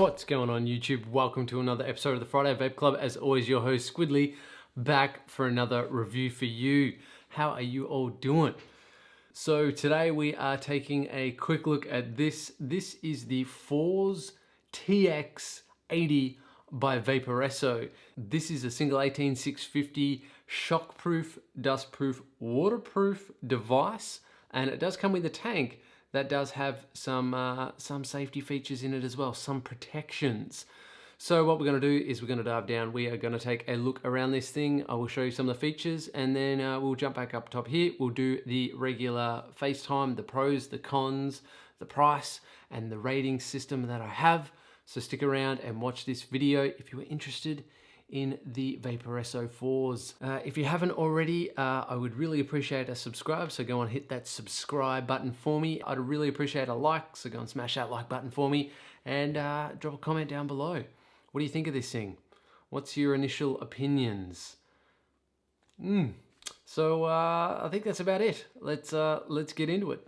What's going on YouTube? Welcome to another episode of the Friday Vape Club. As always, your host Squidly, back for another review for you. How are you all doing? So today we are taking a quick look at this. This is the Force TX80 by Vaporesso. This is a single 18650 shockproof, dustproof, waterproof device, and it does come with a tank that does have some safety features in it as well, some protections. So what we're going to do is we're going to dive down. We are going to take a look around this thing. I will show you some of the features, and then we'll jump back up top here. We'll do the regular FaceTime, the pros, the cons, the price, and the rating system that I have. So stick around and watch this video if you are interested in the Vaporesso Force. If you haven't already, I would really appreciate a subscribe, so go and hit that subscribe button for me. I'd really appreciate a like, so go and smash that like button for me, and drop a comment down below. What do you think of this thing? What's your initial opinions? So I think that's about it. Let's get into it.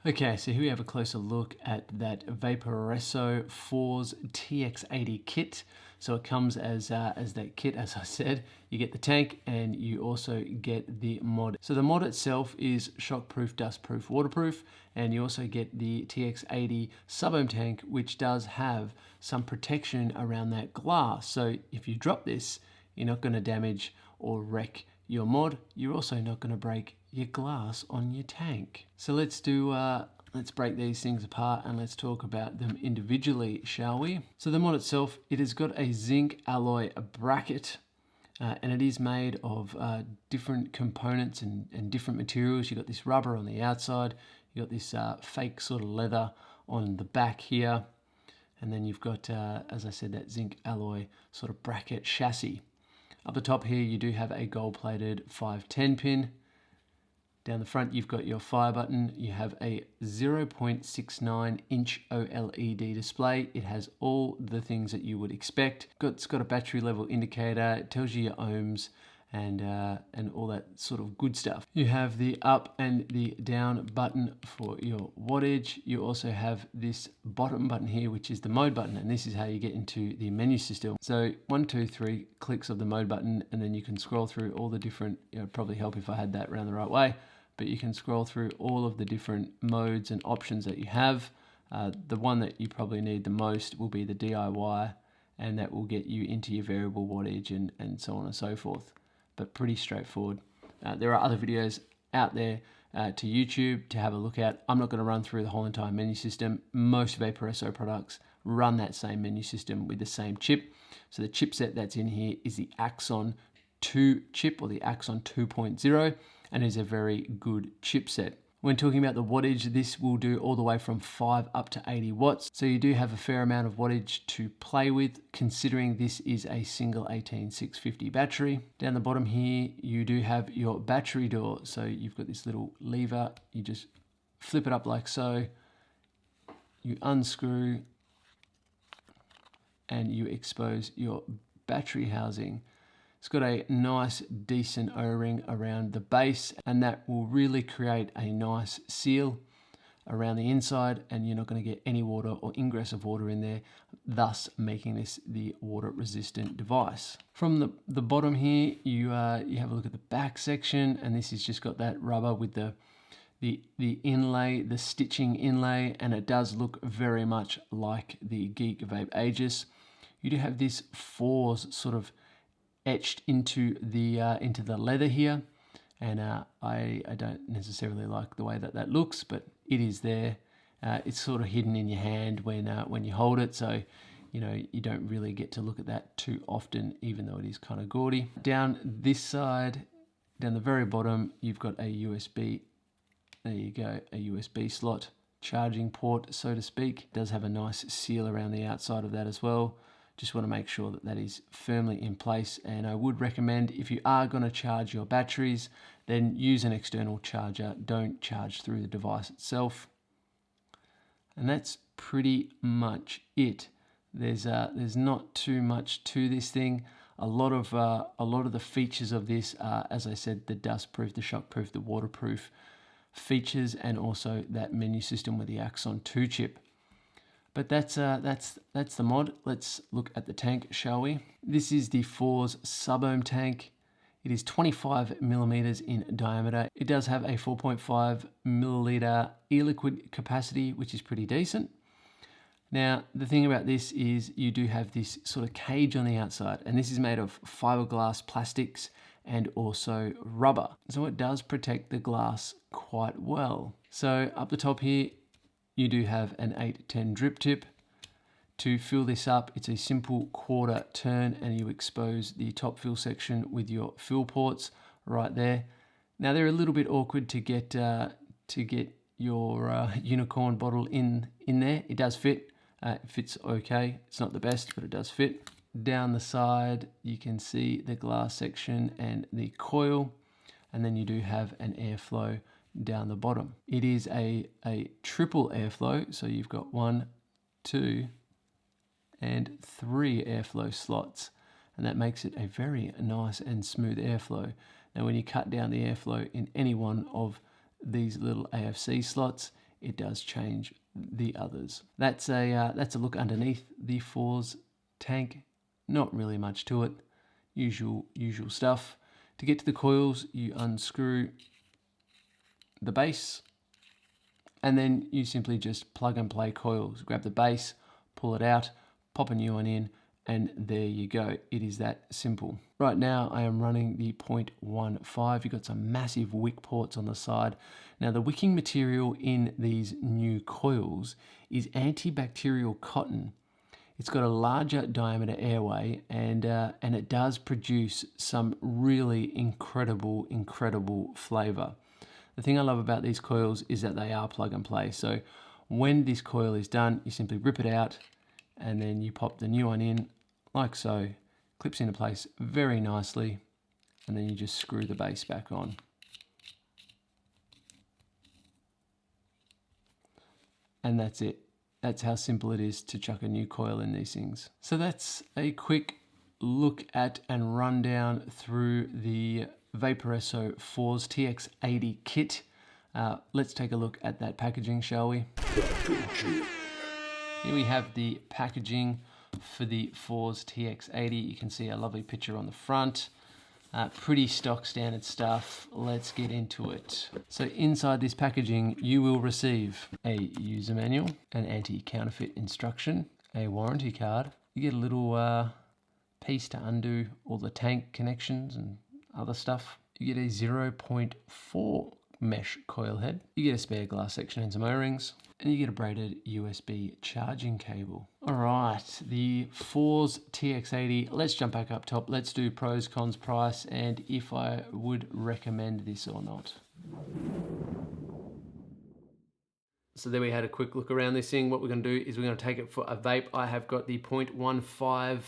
Okay, so here we have a closer look at that Vaporesso Force TX80 kit. So it comes as that kit, as I said. You get the tank and you also get the mod. So the mod itself is shockproof, dustproof, waterproof, and you also get the TX80 sub-ohm tank, which does have some protection around that glass. So if you drop this, you're not going to damage or wreck your mod. You're also not going to break your glass on your tank. So let's break these things apart and let's talk about them individually, shall we? So the mod itself, it has got a zinc alloy bracket, and it is made of different components and different materials. You've got this rubber on the outside, you've got this fake sort of leather on the back here, and then you've got, as I said, that zinc alloy sort of bracket chassis. Up the top here, you do have a gold-plated 510 pin. Down the front, you've got your fire button. You have a 0.69 inch OLED display. It has all the things that you would expect. It's got a battery level indicator. It tells you your ohms and all that sort of good stuff. You have the up and the down button for your wattage. You also have this bottom button here, which is the mode button, and this is how you get into the menu system. So 1, 2, 3 clicks of the mode button, and then you can scroll through all the different, probably help if I had that around the right way, but you can scroll through all of the different modes and options that you have. The one that you probably need the most will be the DIY, and that will get you into your variable wattage and so on and so forth. But pretty straightforward. There are other videos out there to YouTube to have a look at. I'm not going to run through the whole entire menu system. Most Vaporesso products run that same menu system with the same chip. So the chipset that's in here is the Axon 2 chip, or the Axon 2.0, and is a very good chipset. When talking about the wattage, this will do all the way from 5 up to 80 watts. So you do have a fair amount of wattage to play with, considering this is a single 18650 battery. Down the bottom here, you do have your battery door. So you've got this little lever. You just flip it up like so. You unscrew and you expose your battery housing. It's got a nice decent O-ring around the base, and that will really create a nice seal around the inside, and you're not going to get any water or ingress of water in there, thus making this the water resistant device. From the bottom here, you have a look at the back section, and this has just got that rubber with the inlay, the stitching inlay, and it does look very much like the Geek Vape Aegis. You do have this Force sort of etched into the leather here, and I don't necessarily like the way that looks, but it is there. It's sort of hidden in your hand when you hold it, so you don't really get to look at that too often, even though it is kind of gaudy. Down this side, down the very bottom, you've got a USB. There you go, a USB slot, charging port, so to speak. It does have a nice seal around the outside of that as well. Just want to make sure that that is firmly in place, and I would recommend, if you are going to charge your batteries, then use an external charger. Don't charge through the device itself. And that's pretty much it. There's not too much to this thing. A lot of the features of this are, as I said, the dustproof, the shockproof, the waterproof features, and also that menu system with the Axon 2 chip. But that's the mod. Let's look at the tank, shall we? This is the Forze Subohm tank. It is 25 millimeters in diameter. It does have a 4.5 milliliter e-liquid capacity, which is pretty decent. Now, the thing about this is you do have this sort of cage on the outside, and this is made of fiberglass plastics and also rubber. So it does protect the glass quite well. So up the top here, you do have an 810 drip tip. To fill this up, it's a simple quarter turn and you expose the top fill section with your fill ports right there. Now they're a little bit awkward to get your unicorn bottle in there. It does fit. It fits okay. It's not the best, but it does fit. Down the side, you can see the glass section and the coil, and then you do have an airflow down the bottom. It is a triple airflow, so you've got 1, 2, and 3 airflow slots, and that makes it a very nice and smooth airflow. Now when you cut down the airflow in any one of these little AFC slots, it does change the others. That's a look underneath the Forze tank. Not really much to it, usual stuff. To get to the coils, you unscrew the base, and then you simply just plug and play coils. Grab the base, pull it out, pop a new one in, and there you go. It is that simple. Right now I am running the 0.15. You've got some massive wick ports on the side. Now the wicking material in these new coils is antibacterial cotton. It's got a larger diameter airway, and it does produce some really incredible flavor. The thing I love about these coils is that they are plug and play. So when this coil is done, you simply rip it out and then you pop the new one in like so. Clips into place very nicely, and then you just screw the base back on. And that's it. That's how simple it is to chuck a new coil in these things. So that's a quick look at and rundown through the Vaporesso Forze TX80 kit. Let's take a look at that packaging, shall we? Here we have the packaging for the Forze TX80. You can see a lovely picture on the front. Pretty stock standard stuff. Let's get into it. So inside this packaging, you will receive a user manual, an anti-counterfeit instruction, a warranty card. You get a little piece to undo all the tank connections and other stuff. You get a 0.4 mesh coil head. You get a spare glass section and some O-rings. And you get a braided USB charging cable. All right, the Forze TX80. Let's jump back up top. Let's do pros, cons, price, and if I would recommend this or not. So there we had a quick look around this thing. What we're going to do is we're going to take it for a vape. I have got the 0.15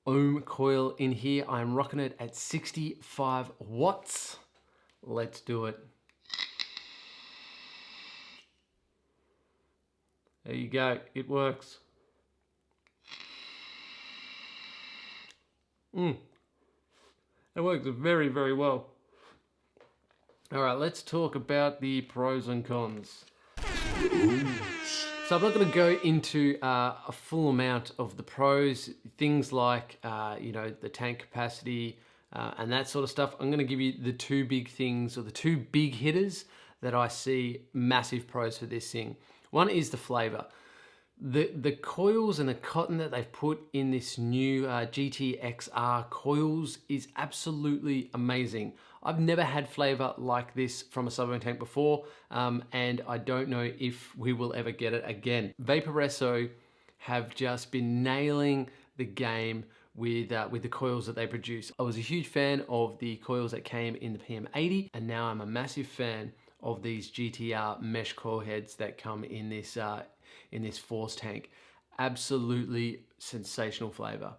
ohm coil in here. I'm rocking it at 65 watts. Let's do it. There you go, it works. It works very, very well. All right, let's talk about the pros and cons. So I'm not going to go into a full amount of the pros, things like, the tank capacity and that sort of stuff. I'm going to give you the two big things, or the two big hitters that I see massive pros for this thing. One is the flavor. The coils and the cotton that they've put in this new GTXR coils is absolutely amazing. I've never had flavor like this from a Subohm tank before, and I don't know if we will ever get it again. Vaporesso have just been nailing the game with the coils that they produce. I was a huge fan of the coils that came in the PM80, and now I'm a massive fan of these GTR mesh coil heads that come in this Forze tank. Absolutely sensational flavor.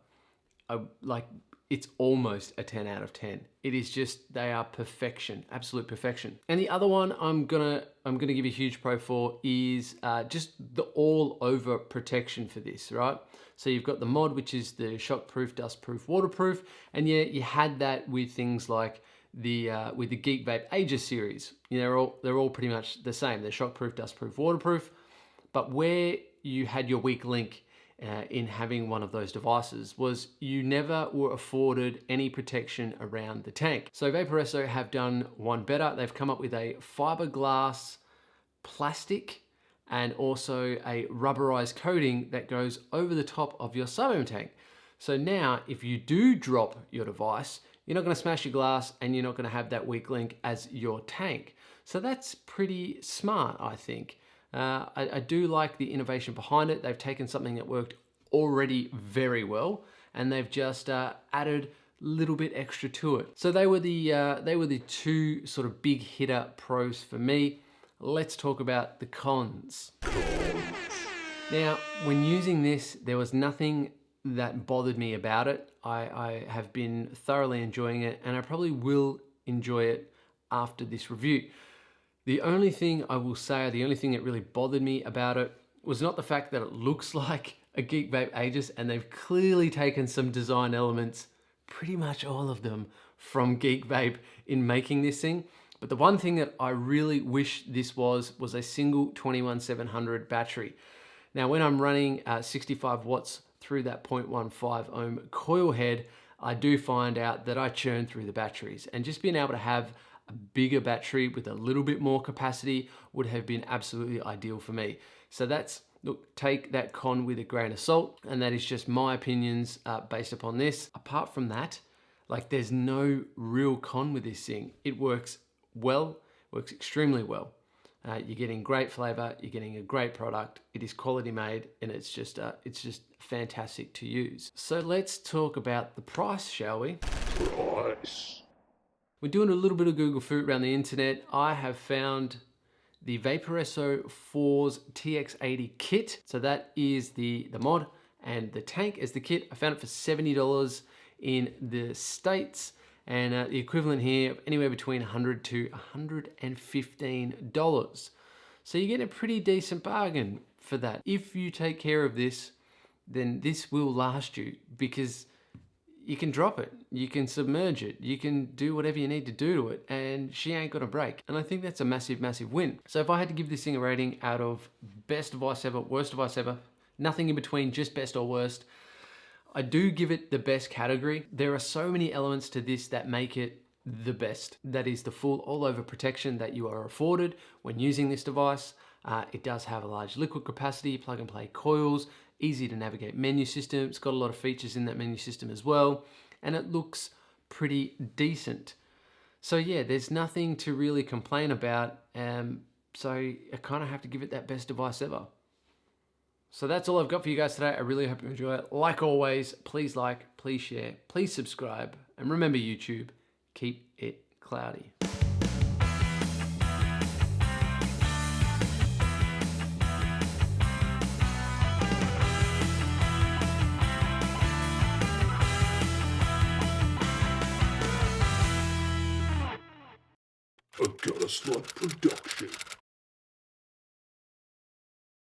it's almost a 10 out of 10. It is just, they are perfection, absolute perfection. And the other one I'm gonna give a huge pro for is just the all over protection for this, right? So you've got the mod, which is the shockproof, dustproof, waterproof. And yeah, you had that with things like with the Geek Vape Aegis series. You know, they're all pretty much the same. They're shockproof, dustproof, waterproof. But where you had your weak link in having one of those devices was you never were afforded any protection around the tank. So Vaporesso have done one better. They've come up with a fiberglass plastic and also a rubberized coating that goes over the top of your sub-ohm tank. So now if you do drop your device, you're not going to smash your glass and you're not going to have that weak link as your tank. So that's pretty smart, I think. I do like the innovation behind it. They've taken something that worked already very well and they've just added a little bit extra to it. So they were the two sort of big hitter pros for me. Let's talk about the cons. Now, when using this, there was nothing that bothered me about it. I have been thoroughly enjoying it and I probably will enjoy it after this review. The only thing I will say, the only thing that really bothered me about it was not the fact that it looks like a Geek Vape Aegis, and they've clearly taken some design elements, pretty much all of them, from Geek Vape in making this thing. But the one thing that I really wish this was a single 21700 battery. Now, when I'm running 65 watts through that 0.15 ohm coil head, I do find out that I churn through the batteries, and just being able to have a bigger battery with a little bit more capacity would have been absolutely ideal for me. So that's, look, take that con with a grain of salt, and that is just my opinions based upon this. Apart from that, like, there's no real con with this thing. It works well, works extremely well. You're getting great flavor, you're getting a great product, it is quality made, and it's just fantastic to use. So let's talk about the price, shall we? Price. We're doing a little bit of Google Food around the internet. I have found the Vaporesso Force TX80 kit. So that is the mod, and the tank is the kit. I found it for $70 in the States, and the equivalent here anywhere between $100 to $115. So you get a pretty decent bargain for that. If you take care of this, then this will last you, because you can drop it, you can submerge it, you can do whatever you need to do to it, and she ain't gonna break. And I think that's a massive, massive win. So if I had to give this thing a rating out of best device ever, worst device ever, nothing in between, just best or worst, I do give it the best category. There are so many elements to this that make it the best. That is the full all-over protection that you are afforded when using this device. It does have a large liquid capacity, plug-and-play coils, easy to navigate menu system. It's got a lot of features in that menu system as well, and it looks pretty decent. So yeah, there's nothing to really complain about. So I kind of have to give it that best device ever. So that's all I've got for you guys today. I really hope you enjoy it. Like always, please like, please share, please subscribe, and remember, YouTube, keep it cloudy. A Gotta Slot production.